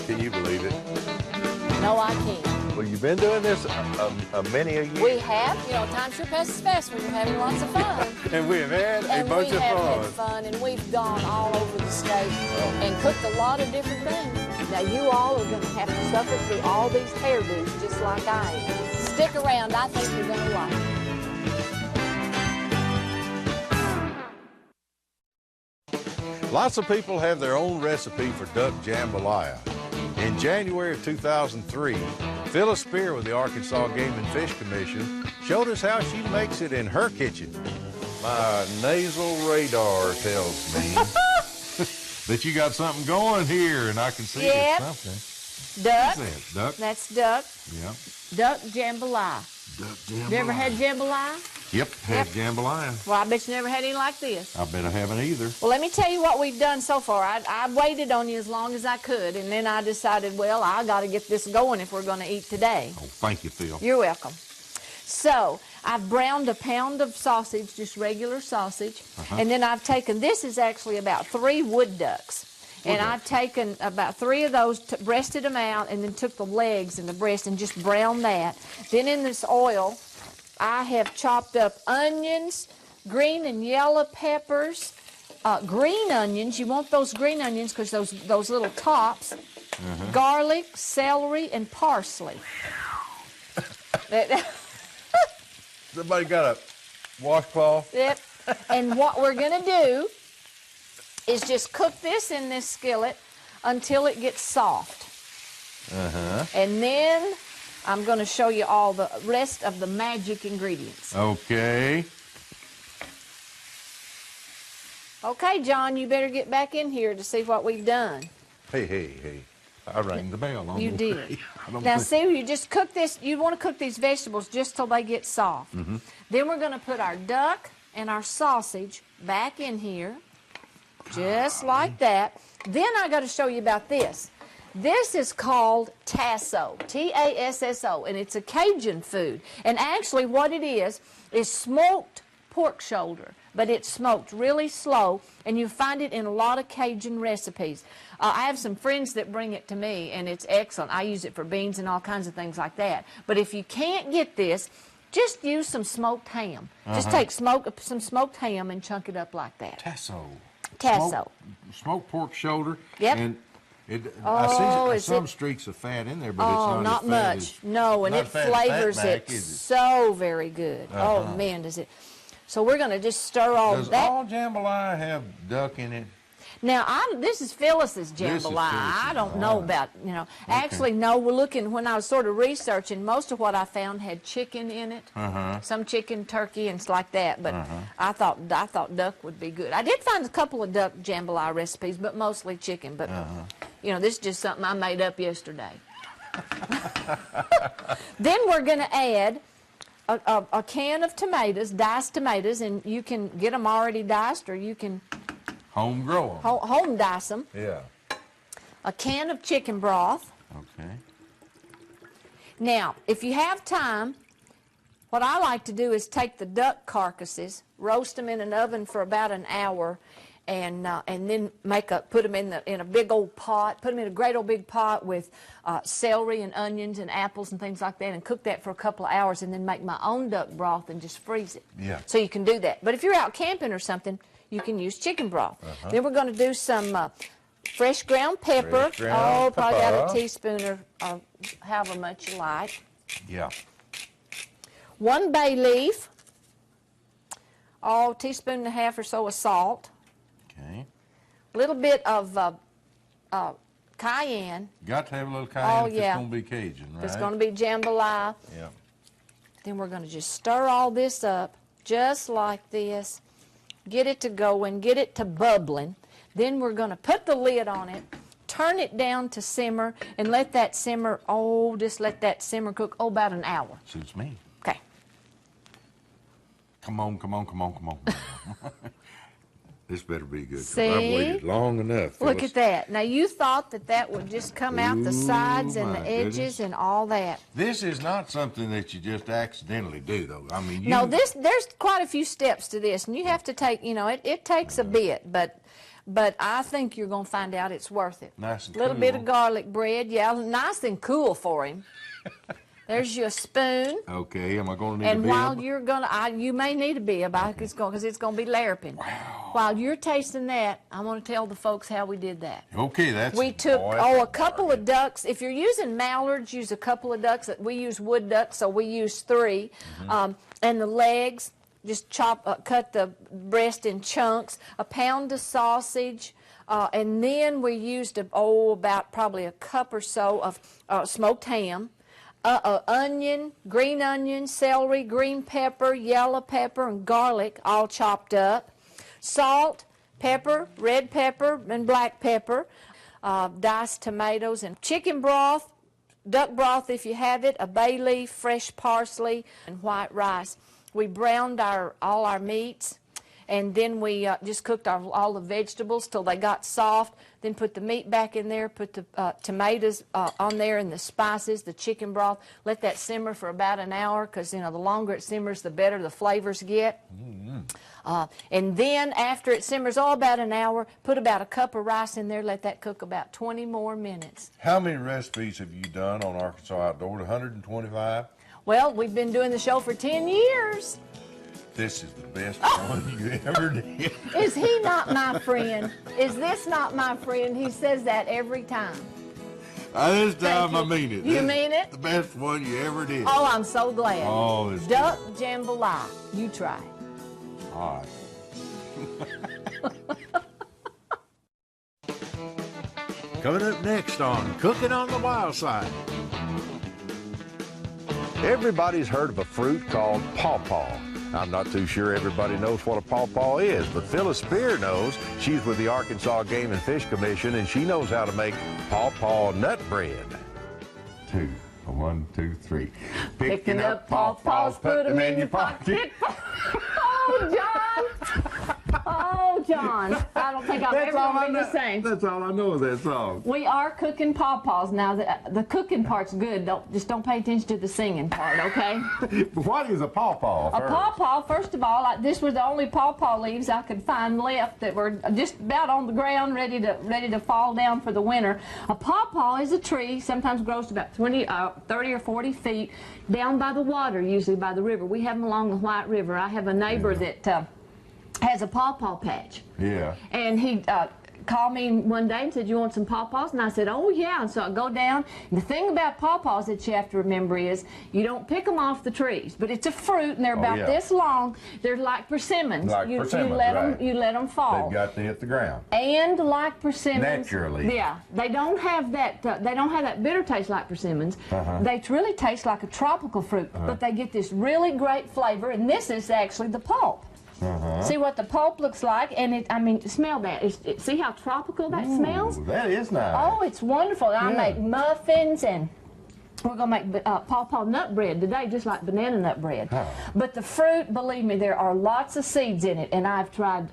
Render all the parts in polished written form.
Can you believe it? No, I can't. Well, you've been doing this many a year. We have. You know, time sure passes fast when you're having lots of fun. And we have had a bunch of fun. And we have had fun, and we've gone all over the state and cooked a lot of different things. Now, you all are going to have to suffer through all these hairdos just like I am. Stick around. I think you're going to like it. Lots of people have their own recipe for duck jambalaya. In January of 2003, Phyllis Spear with the Arkansas Game and Fish Commission showed us how she makes it in her kitchen. My nasal radar tells me that you got something going here, and I can see it's something. Duck. What's that? Duck? That's duck. Yeah. Duck jambalaya. Duck jambalaya. You ever had jambalaya? Yep, had jambalaya. Well, I bet you never had any like this. I bet I haven't either. Well, let me tell you what we've done so far. I waited on you as long as I could, and then I decided, well, I got to get this going if we're going to eat today. Oh, thank you, Phil. You're welcome. So I've browned a pound of sausage, just regular sausage, and then I've taken, this is actually about 3 wood ducks. And I've taken about 3 of those, breasted them out, and then took the legs and the breast and just browned that. Then in this oil, I have chopped up onions, green and yellow peppers, green onions. You want those green onions because those little tops, garlic, celery, and parsley. Somebody got a washcloth? Yep. And what we're going to do is just cook this in this skillet until it gets soft. And then I'm going to show you all the rest of the magic ingredients. Okay. Okay, John, you better get back in here to see what we've done. Hey. I rang the bell on You the did. way. Now, see, you just cook this. You want to cook these vegetables just till they get soft. Then we're going to put our duck and our sausage back in here, just like that. Then I got to show you about this. This is called tasso, T-A-S-S-O, and it's a Cajun food. And actually what it is smoked pork shoulder, but it's smoked really slow, and you find it in a lot of Cajun recipes. I have some friends that bring it to me, and it's excellent. I use it for beans and all kinds of things like that. But if you can't get this, just use some smoked ham. Just take some smoked ham and chunk it up like that. Tasso. Tasso. Smoked pork shoulder. Yep. And I see some streaks of fat in there, but it's not not as fat much. No, and it flavors it so very good. Oh, man, does it. So we're going to just stir all that. Does all jambalaya have duck in it? Now, this is Phyllis's jambalaya. I don't know about, Actually, no, we're looking, when I was sort of researching, most of what I found had chicken in it. Some chicken, turkey, and it's like that. But I thought duck would be good. I did find a couple of duck jambalaya recipes, but mostly chicken. But, this is just something I made up yesterday. Then we're going to add a can of tomatoes, diced tomatoes, and you can get them already diced, or you can home grow them. Home dice them. Yeah. A can of chicken broth. Okay. Now, if you have time, what I like to do is take the duck carcasses, roast them in an oven for about an hour, and then put them in a big old pot, put them in a great old big pot with celery and onions and apples and things like that, and cook that for a couple of hours, and then make my own duck broth and just freeze it. Yeah. So you can do that. But if you're out camping or something, you can use chicken broth. Then we're going to do some fresh ground pepper. Probably got a teaspoon or however much you like. Yeah. 1 bay leaf. Teaspoon and a half or so of salt. Okay. A little bit of cayenne. Got to have a little cayenne if yeah. it's going to be Cajun, right? It's going to be jambalaya. Yeah. Then we're going to just stir all this up just like this. Get it to going, get it to bubbling. Then we're going to put the lid on it, turn it down to simmer, and let that simmer, just let that simmer cook, about an hour. Suits me. Okay. Come on. This better be good. See? I've waited long enough. Look at that. Now, you thought that would just come out the sides and the edges and all that. This is not something that you just accidentally do, though. I mean, No, there's quite a few steps to this, and you have to take, it takes a bit, but but I think you're going to find out it's worth it. Nice and A little cool. bit of garlic bread, yeah, nice and cool for him. There's your spoon. Okay, am I going to need a And bib? while you're gonna, you may need a bib because it's gonna be laraping. Wow. While you're tasting that, I want to tell the folks how we did that. Okay, that's... We took boy, a couple of ducks. If you're using mallards, use a couple of ducks. We use wood ducks, so we use 3. And the legs, just cut the breast in chunks. A pound of sausage. And then we used about probably a cup or so of smoked ham. Onion, green onion, celery, green pepper, yellow pepper, and garlic all chopped up. Salt, pepper, red pepper, and black pepper. Diced tomatoes and chicken broth, duck broth if you have it, a bay leaf, fresh parsley, and white rice. We browned all our meats. And then we just cooked all the vegetables till they got soft. Then put the meat back in there, put the tomatoes on there and the spices, the chicken broth. Let that simmer for about an hour because, the longer it simmers, the better the flavors get. And then after it simmers about an hour, put about a cup of rice in there. Let that cook about 20 more minutes. How many recipes have you done on Arkansas Outdoors? 125? Well, we've been doing the show for 10 years. This is the best one you ever did. Is he not my friend? Is this not my friend? He says that every time. This time I mean it. You mean it? The best one you ever did. Oh, I'm so glad. Oh, this Duck jambalaya. You try. All right. Coming up next on Cooking on the Wild Side. Everybody's heard of a fruit called pawpaw. I'm not too sure everybody knows what a pawpaw is, but Phyllis Spear knows. She's with the Arkansas Game and Fish Commission, and she knows how to make pawpaw nut bread. 2, 1, 2, 3. Picking up pawpaws, put them in your pocket. Oh, John. Oh, John. I don't think I've ever been the same. That's all I know of that song. We are cooking pawpaws now. The cooking part's good. Just don't pay attention to the singing part, okay? What is a pawpaw? A pawpaw, first of all, this was the only pawpaw leaves I could find left that were just about on the ground, ready to fall down for the winter. A pawpaw is a tree, sometimes grows to about 30 or 40 feet, down by the water, usually by the river. We have them along the White River. I have a neighbor that has a pawpaw patch. Yeah. And he called me one day and said, "You want some pawpaws?" And I said, "Oh, yeah." And so I go down. And the thing about pawpaws that you have to remember is you don't pick them off the trees, but it's a fruit, and they're about this long. They're like persimmons. You let them fall. They've got to hit the ground. And like persimmons, naturally. Yeah, they don't have that. They don't have that bitter taste like persimmons. They really taste like a tropical fruit, but they get this really great flavor. And this is actually the pulp. See what the pulp looks like, and smell that. See how tropical that smells? That is nice. Oh, it's wonderful. I make muffins, and we're going to make pawpaw nut bread today, just like banana nut bread. But the fruit, believe me, there are lots of seeds in it, and I've tried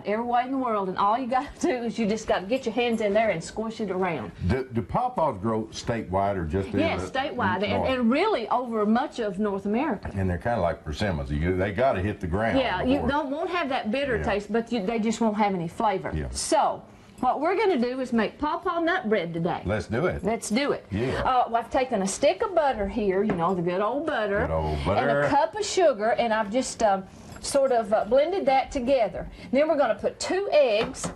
every way in the world, and all you got to do is you just got to get your hands in there and squish it around. Do pawpaws grow statewide or just in Yes, statewide, and really over much of North America. And they're kind of like persimmons. They got to hit the ground. Yeah, you won't have that bitter taste, but they just won't have any flavor. Yeah. So, what we're going to do is make pawpaw nut bread today. Let's do it. Let's do it. Yeah. I've taken a stick of butter here, the good old butter. Good old butter. And a cup of sugar, and I've just sort of blended that together. Then we're going to put 2 eggs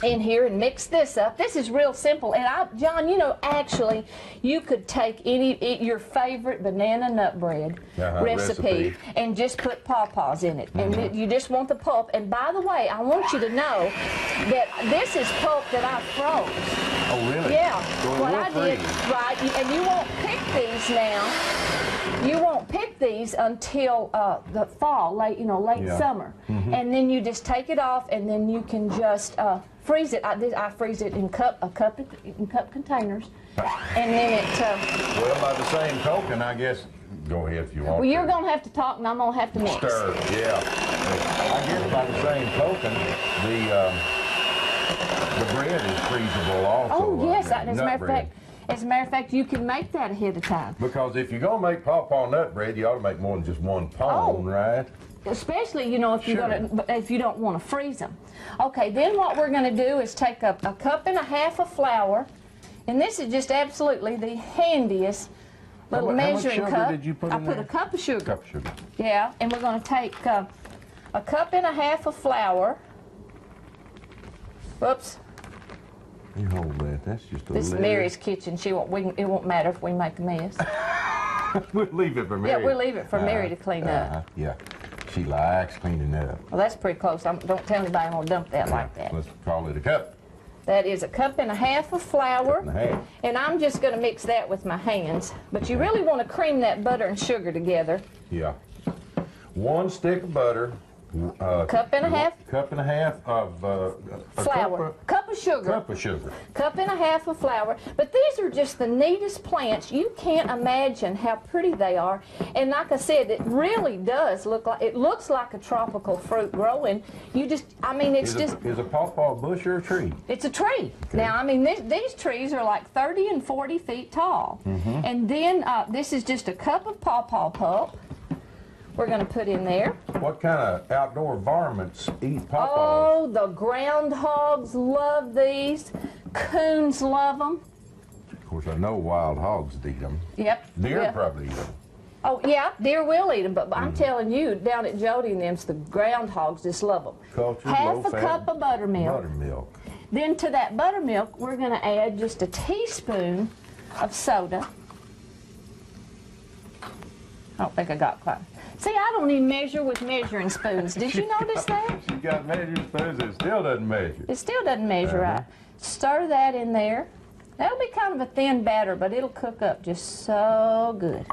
in here and mix this up. This is real simple. And John, actually, you could take your favorite banana nut bread recipe and just put pawpaws in it. And you just want the pulp. And by the way, I want you to know that this is pulp that I froze. Oh, really? Yeah. So what I did, right, and you won't pick these now. You won't pick these until the fall, late summer. And then you just take it off, and then you can just freeze it. I freeze it in cup containers, and then it. Well, by the same token, I guess. Go ahead if you want. Well, you're gonna have to talk, and I'm gonna have to mix. Stir, yeah. I guess by the same token, the bread is freezable also. Oh yes, as a matter of fact, you can make that ahead of time. Because if you're gonna make pawpaw nut bread, you ought to make more than just one pound, right? especially, you know, if you're Sure. if you don't want to freeze them. Okay, then what we're going to do is take a cup and a half of flour, and this is just absolutely the handiest little How much measuring sugar cup. did you put I in put there? a cup of sugar. Cup of sugar. Yeah, and we're going to take a cup and a half of flour. Whoops. You hold that. That's just a This is little. Mary's kitchen. It won't matter if we make a mess. We'll leave it for Mary. Yeah, we'll leave it for Mary to clean up. Yeah. She likes cleaning up. Well, that's pretty close. Don't tell anybody I'm going to dump that like that. Let's call it a cup. That is a cup and a half of flour. And a half. And I'm just going to mix that with my hands. But you really want to cream that butter and sugar together. Yeah. 1 stick of butter. Cup and a half. Cup and a half of Flour. Cup of sugar. Cup of sugar. Cup and a half of flour. But these are just the neatest plants. You can't imagine how pretty they are. And like I said, it really does look like, it looks like a tropical fruit growing. You just, I mean, it's just. Is a pawpaw bush or a tree? It's a tree. Okay. Now, I mean, these trees are like 30 and 40 feet tall. And then this is just a cup of pawpaw pulp. We're going to put in there. What kind of outdoor varmints eat pawpaws? Oh, the groundhogs love these. Coons love them. Of course, I know wild hogs eat them. Yep. Deer Yeah. probably eat them. Oh, yeah, deer will eat them, but I'm telling you, down at Jody and them's, the groundhogs just love them. Cultured, Half a low-fat cup of buttermilk. Buttermilk. Then to that buttermilk, we're going to add just a teaspoon of soda. I don't think I got quite. See, I don't even measure with measuring spoons. Did you notice that? She got measuring spoons, it still doesn't measure. It still doesn't measure right. Stir that in there. That'll be kind of a thin batter, but it'll cook up just so good.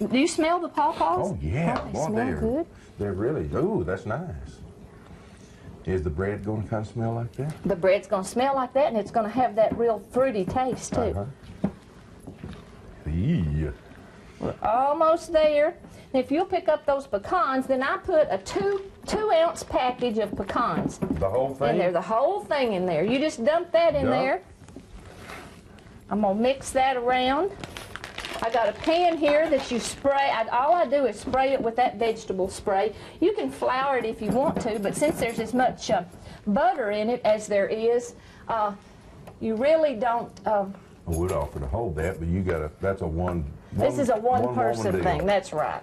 Do you smell the pawpaws? Oh, yeah. Oh, they Boy, smell good. They're really, ooh, that's nice. Is the bread going to kind of smell like that? The bread's going to smell like that, and it's going to have that real fruity taste, too. Yeah. We're almost there. If you'll pick up those pecans, then I put a two-ounce package of pecans The whole thing? in there, the whole thing in there. You just dump that in there. I'm going to mix that around. I got a pan here that you spray. All I do is spray it with that vegetable spray. You can flour it if you want to, but since there's as much butter in it as there is, you really don't. I would offer to hold that, but you got to, that's a one. This is a one-person woman thing. deal. That's right.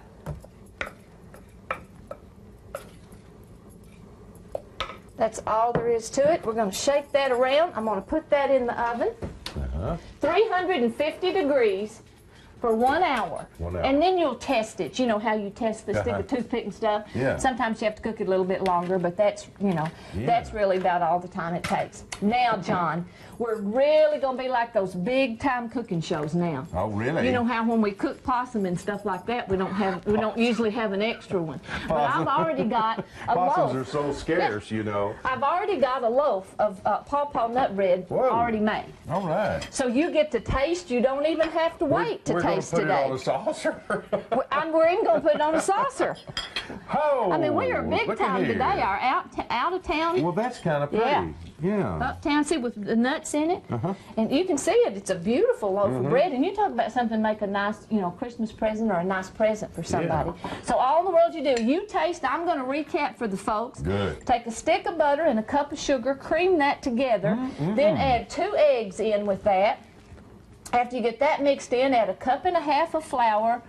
That's all there is to it. We're going to shake that around. I'm going to put that in the oven. 350 degrees for 1 hour. 1 hour. And then you'll test it. You know how you test the stick of toothpick and stuff? Yeah. Sometimes you have to cook it a little bit longer, but that's, you know, that's really about all the time it takes. Now, John, we're really going to be like those big-time cooking shows now. Oh, really? You know how when we cook possum and stuff like that, we don't usually have an extra one. But I've already got a Possums loaf. are so scarce, you know. I've already got a loaf of pawpaw nut bread already made. All right. So you get to taste. You don't even have to wait to taste We're today. going to put it on a saucer. We're even going to put it on a saucer. Oh, I mean, we are big look at time here. today. Our out of town. Well, that's kind of pretty. Yeah. Uptown, see, with the nuts in it. And you can see it. It's a beautiful loaf of bread. And you talk about something make a nice, you know, Christmas present or a nice present for somebody. So all in the world you do, you taste. I'm going to recap for the folks. Good. Take a stick of butter and a cup of sugar, cream that together. Then add 2 eggs in with that. After you get that mixed in, add a cup and a half of flour.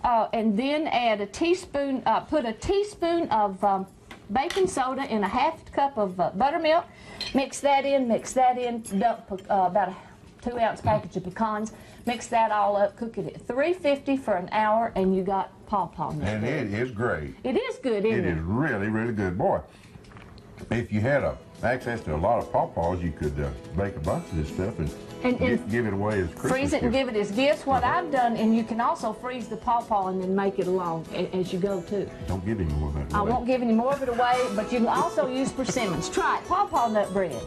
And then add a teaspoon, put a teaspoon of baking soda in a half cup of buttermilk. Mix that in, dump about a 2-ounce package of pecans. Mix that all up, cook it at 350 for an hour, and you got pawpaw nut And bread. it is great. It is good, isn't It it? is really, really good. Boy, if you had access to a lot of pawpaws, you could bake a bunch of this stuff and give it away as Christmas freeze it and gift. give it as gifts. What I've done, and you can also freeze the pawpaw and then make it along as you go too. Don't give any more of that I away. won't give any more of it away, but you can also use persimmons. Try it, pawpaw nut bread.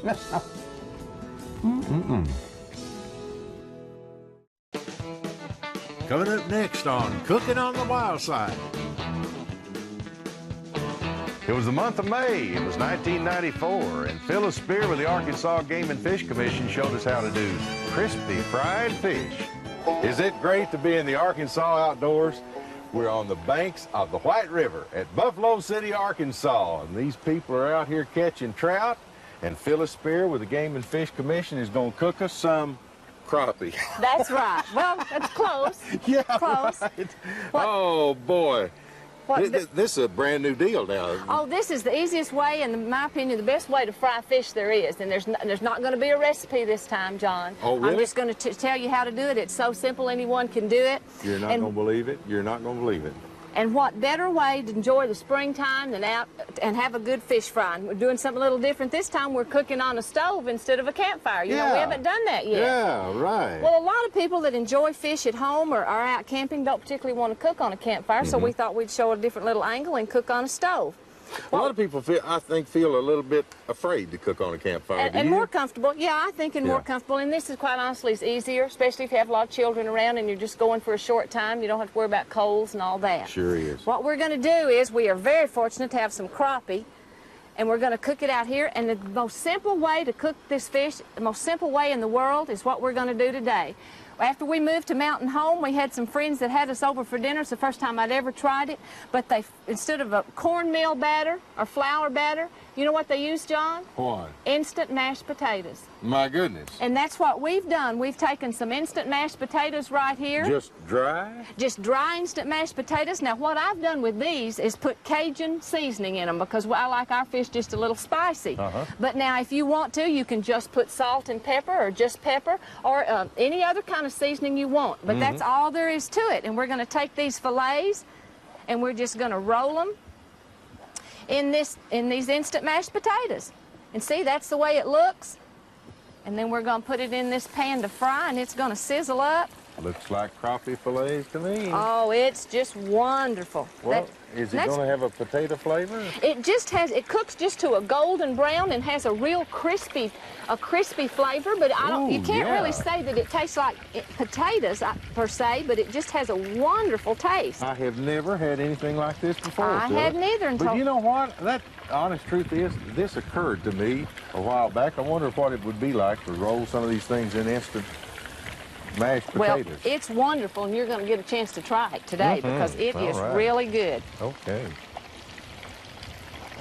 Coming up next on Cooking on the Wild Side. It was the month of May. It was 1994, and Phyllis Spear with the Arkansas Game and Fish Commission showed us how to do crispy fried fish. Is it great to be in the Arkansas outdoors? We're on the banks of the White River at Buffalo City, Arkansas, and these people are out here catching trout, and Phyllis Spear with the Game and Fish Commission is going to cook us some crappie. That's right. Well, that's close. Yeah, close. Right. What? Oh, boy. This is a brand new deal now. Oh, this is the easiest way, and in my opinion, the best way to fry fish there is. And there's not going to be a recipe this time, John. Oh, really? I'm just going to tell you how to do it. It's so simple, anyone can do it. You're not going to believe it. You're not going to believe it. And what better way to enjoy the springtime than out and have a good fish fry? And we're doing something a little different this time. We're cooking on a stove instead of a campfire. You know, we haven't done that yet. Yeah, right. Well, a lot of people that enjoy fish at home or are out camping don't particularly want to cook on a campfire, so we thought we'd show a different little angle and cook on a stove. A lot of people feel a little bit afraid to cook on a campfire. And more comfortable. Yeah, I think more comfortable. And this is quite honestly is easier, especially if you have a lot of children around and you're just going for a short time. You don't have to worry about coals and all that. Sure is. What we're going to do is we are very fortunate to have some crappie, and we're going to cook it out here. And the most simple way to cook this fish, the most simple way in the world, is what we're going to do today. After we moved to Mountain Home, we had some friends that had us over for dinner. It's the first time I'd ever tried it. But they, instead of a cornmeal batter or flour batter, you know what they used, John? What? Instant mashed potatoes. My goodness. And that's what we've done. We've taken some instant mashed potatoes right here. Just dry? Just dry instant mashed potatoes. Now, what I've done with these is put Cajun seasoning in them because I like our fish just a little spicy. But now, if you want to, you can just put salt and pepper or just pepper or any other kind of seasoning you want. But that's all there is to it. And we're going to take these fillets and we're just going to roll them in these instant mashed potatoes. And see, that's the way it looks. And then we're going to put it in this pan to fry, and it's going to sizzle up. Looks like crappie fillets to me. Oh, it's just wonderful. Well, is it going to have a potato flavor? It just has, it cooks just to a golden brown and has a real crispy flavor, but you can't really say that it tastes like potatoes per se, but it just has a wonderful taste. I have never had anything like this before. I hadn't either until... But you know what? That honest truth is, this occurred to me a while back. I wonder what it would be like to roll some of these things in instant mashed potatoes. Well, it's wonderful, and you're going to get a chance to try it today because it is really good. Okay.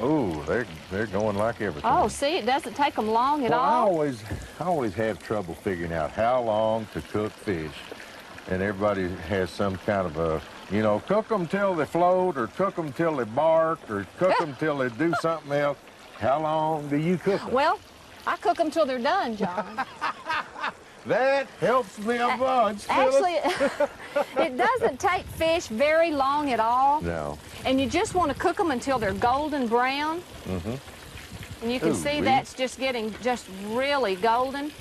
Oh, they're going like everything. Oh, see, it doesn't take them long at all. I always have trouble figuring out how long to cook fish, and everybody has some kind of a, you know, cook them till they float, or cook them till they bark, or cook them till they do something else. How long do you cook them? Well, I cook them till they're done, John. That helps me a bunch. Actually, it doesn't take fish very long at all. No. And you just want to cook them until they're golden brown. And you can see that's just getting just really golden.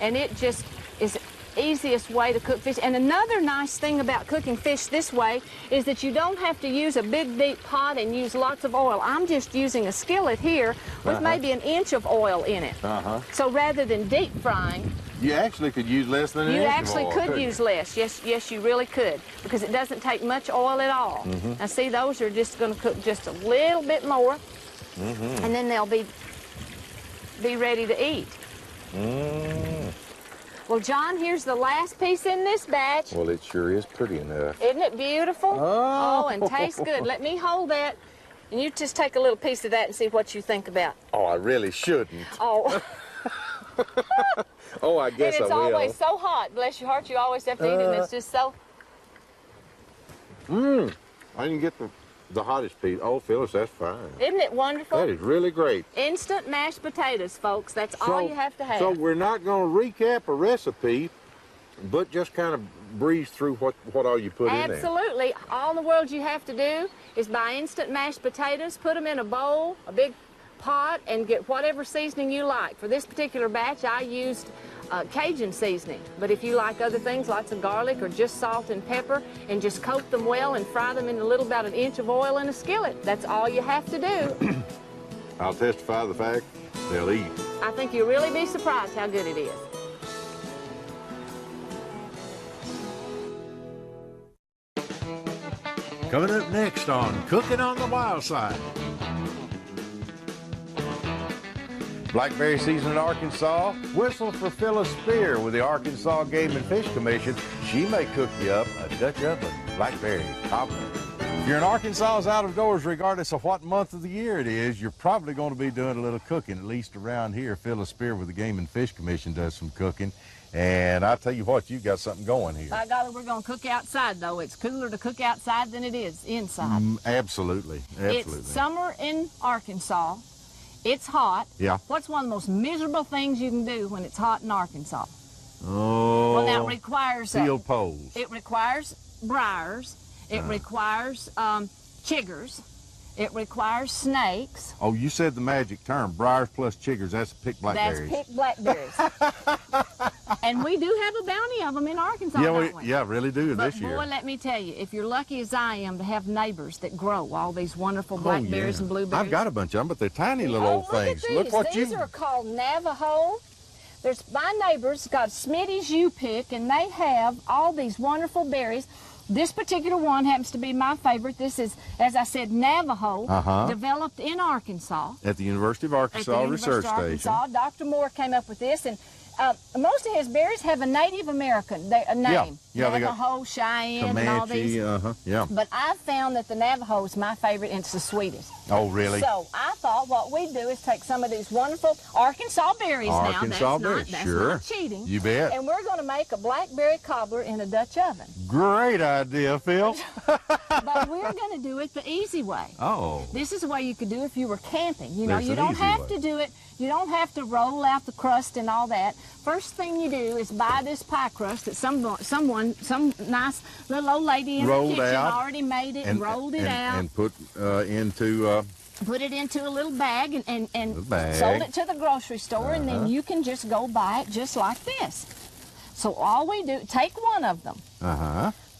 And it just is the easiest way to cook fish. And another nice thing about cooking fish this way is that you don't have to use a big, deep pot and use lots of oil. I'm just using a skillet here with maybe an inch of oil in it. So rather than deep frying, you actually could use less than an inch of oil. You actually could use less. Yes, you really could, because it doesn't take much oil at all. Now, see, those are just going to cook just a little bit more, and then they'll be ready to eat. Well, John, here's the last piece in this batch. Well, it sure is pretty enough. Isn't it beautiful? Oh, and tastes good. Let me hold that, and you just take a little piece of that and see what you think about. Oh, I really shouldn't. Oh. Oh, I guess I will. And it's always so hot. Bless your heart, you always have to eat it, and it's just so... I didn't get the hottest piece. Oh, Phyllis, that's fine. Isn't it wonderful? That is really great. Instant mashed potatoes, folks. That's all you have to have. So we're not going to recap a recipe, but just kind of breeze through what all you put in there. Absolutely. All in the world you have to do is buy instant mashed potatoes, put them in a bowl, a big pot, and get whatever seasoning you like. For this particular batch, I used Cajun seasoning, but if you like other things, lots of garlic or just salt and pepper, and just coat them well and fry them in about an inch of oil in a skillet. That's all you have to do. I'll testify the fact they'll eat. I think you'll really be surprised how good it is. Coming up next on Cooking on the Wild Side. Blackberry season in Arkansas? Whistle for Phyllis Spear with the Arkansas Game and Fish Commission. She may cook you up a Dutch oven blackberry cobbler. If you're in Arkansas's out of doors, regardless of what month of the year it is, you're probably going to be doing a little cooking, at least around here. Phyllis Spear with the Game and Fish Commission does some cooking. And I tell you what, you got something going here. By golly, we're going to cook outside, though. It's cooler to cook outside than it is inside. Absolutely, absolutely. It's summer in Arkansas. It's hot. Yeah. What's one of the most miserable things you can do when it's hot in Arkansas? Oh. Well, now it requires... Field poles. It requires briars. It requires chiggers. It requires snakes. Oh, you said the magic term, briars plus chiggers. That's picked blackberries. That's picked blackberries. And we do have a bounty of them in Arkansas, don't we? Yeah, really do But this year. boy, let me tell you, if you're lucky as I am to have neighbors that grow all these wonderful blackberries and blueberries. I've got a bunch of them, but they're tiny little old things. Look what these are called Navajo. There's my neighbors got Smitty's U-Pick, and they have all these wonderful berries. This particular one happens to be my favorite. This is, as I said, Navajo, developed in Arkansas. At the University of Arkansas Research Station. Dr. Moore came up with this, and most of his berries have a Native American name. Yeah, Navajo, Cheyenne, Comanche, and all these. yeah. But I found that the Navajo is my favorite, and it's the sweetest. Oh, really? So I thought what we'd do is take some of these wonderful Arkansas berries That's not cheating. You bet. And we're going to make a blackberry cobbler in a Dutch oven. Great idea, Phil. But we're going to do it the easy way. Oh. This is the way you could do it if you were camping. You know, There's you an don't easy have way. to do it. You don't have to roll out the crust and all that. First thing you do is buy this pie crust that some nice little old lady in the kitchen already made it and rolled it out. And put into... Put it into a little bag and bag. sold it to the grocery store, and then you can just go buy it just like this. So all we do, take one of them,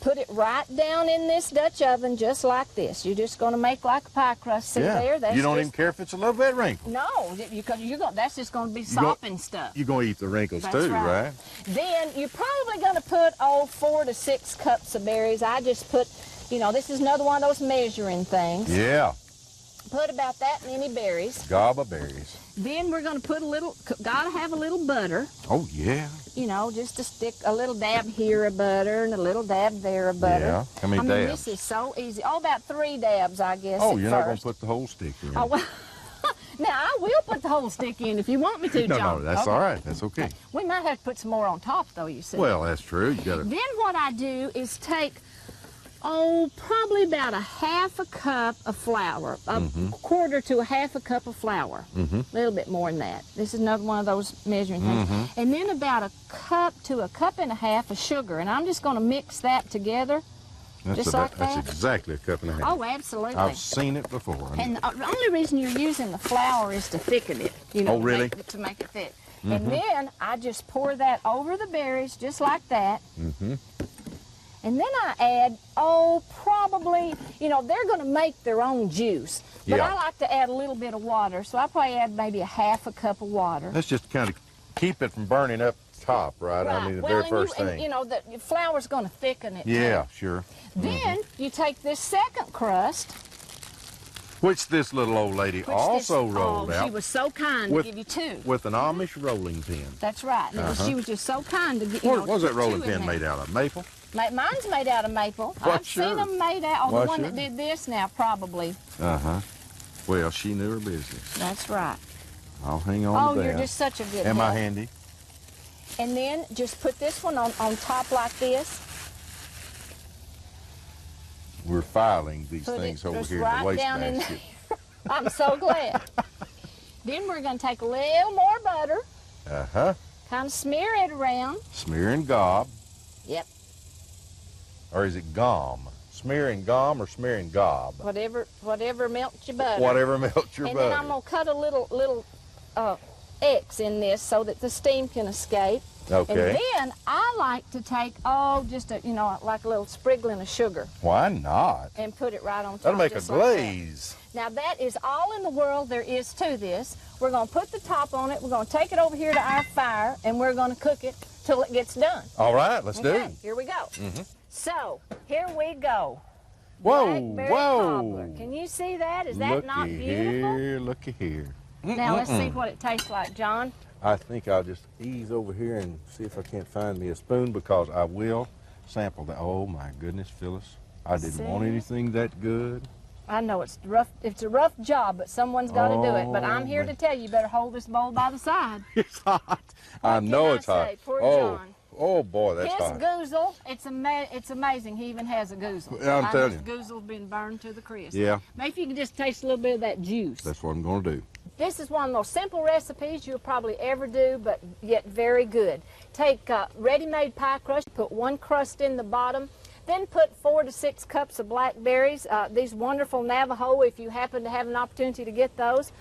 put it right down in this Dutch oven just like this. You're just going to make like a pie crust. See there? That's you don't even care if it's a little bit wrinkled. No, because that's just going to be sopping stuff. You're going to eat the wrinkles That's too, right? Then you're probably going to put 4 to 6 cups of berries. I just put, this is another one of those measuring things. Yeah. Put about that many berries. Gob of berries. Then we're going to put gotta have a little butter. Oh, yeah. Just to stick a little dab here of butter and a little dab there of butter. Yeah. How many dabs? This is so easy. Oh, about 3 dabs, I guess. Oh, you're not going to put the whole stick in. Oh, well, now, I will put the whole stick in if you want me to, John. No, that's all right. That's okay. We might have to put some more on top, though, you see. Well, that's true. You got to... Then what I do is take... probably about a half a cup of flour, a quarter to a half a cup of flour, a little bit more than that. This is another one of those measuring things. And then about a cup to a cup and a half of sugar, and I'm just going to mix that together, just like that. That's exactly a cup and a half. Oh, absolutely. I've seen it before. And the only reason you're using the flour is to thicken it, Oh, really? to make it thick. And then I just pour that over the berries, just like that. And then I add, probably, they're going to make their own juice. But I like to add a little bit of water, so I probably add maybe a half a cup of water. That's just to kind of keep it from burning up top, right? I mean, the very first thing. And, the flour's going to thicken it. Yeah, too. sure. Then you take this second crust. Which this little old lady also rolled out. She was so kind to give you 2. With an Amish rolling pin. That's right. She was just so kind to give What was that rolling pin made out of? Maple? Mine's made out of maple. I've seen them made out. The one that did this now, probably. Well, she knew her business. That's right. I'll hang on to that. You're just such a good Am help. I handy? And then just put this one on top like this. We're filing these things over here in the wastebasket. I'm so glad. Then we're going to take a little more butter. Kind of smear it around. Smear and gob. Yep. Or is it gom? Smear and gom or smear and gob? Whatever melts your butter. Whatever melts your butter. And then I'm going to cut a little X in this so that the steam can escape. Okay. And then I like to take, just like a little sprinkling of sugar. Why not? And put it right on top. That'll make a glaze. Now that is all in the world there is to this. We're going to put the top on it. We're going to take it over here to our fire, and we're going to cook it till it gets done. All right, let's do it. Here we go. So here we go. Whoa, Blackberry whoa. cobbler. Can you see that? Is that not beautiful? Looky here. Now let's see what it tastes like, John. I think I'll just ease over here and see if I can't find me a spoon, because I will sample that. Oh my goodness, Phyllis. I didn't want anything that good. I know it's rough. It's a rough job, but someone's got to do it. But I'm here to tell you, better hold this bowl by the side. It's hot. I know it's hot. Poor John. Oh boy, that's hot. His goozle, it's amazing. He even has a goozle. Yeah, I'm telling you. His goozle's been burned to the crisp. Yeah. Maybe if you can just taste a little bit of that juice. That's what I'm going to do. This is one of the most simple recipes you'll probably ever do, but yet very good. Take ready-made pie crust, put one crust in the bottom, then put 4 to 6 cups of blackberries, these wonderful Navajo, if you happen to have an opportunity to get those.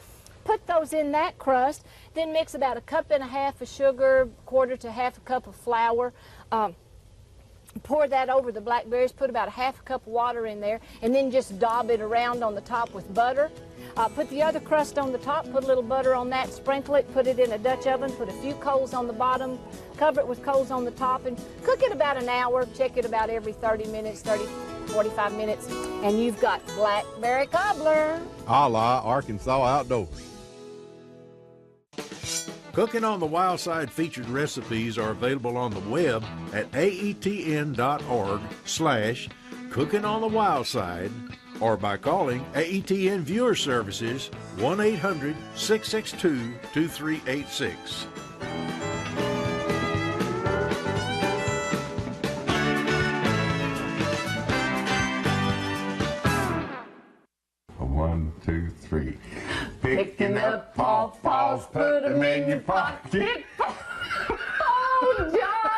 Put those in that crust, then mix about 1.5 cups of sugar, 1/4 to 1/2 cup of flour. Pour that over the blackberries, put about 1/2 cup of water in there, and then just daub it around on the top with butter. Put the other crust on the top, put a little butter on that, sprinkle it, put it in a Dutch oven, put a few coals on the bottom, cover it with coals on the top, and cook it about an hour. Check it about every 30 minutes, 45 minutes, and you've got blackberry cobbler. A la Arkansas Outdoors. Cooking on the Wild Side featured recipes are available on the web at aetn.org/Cooking on the Wild Side, or by calling AETN Viewer Services 1-800-662-2386. One, two, three. Picking up pawpaws, put them in your pocket. Oh, John!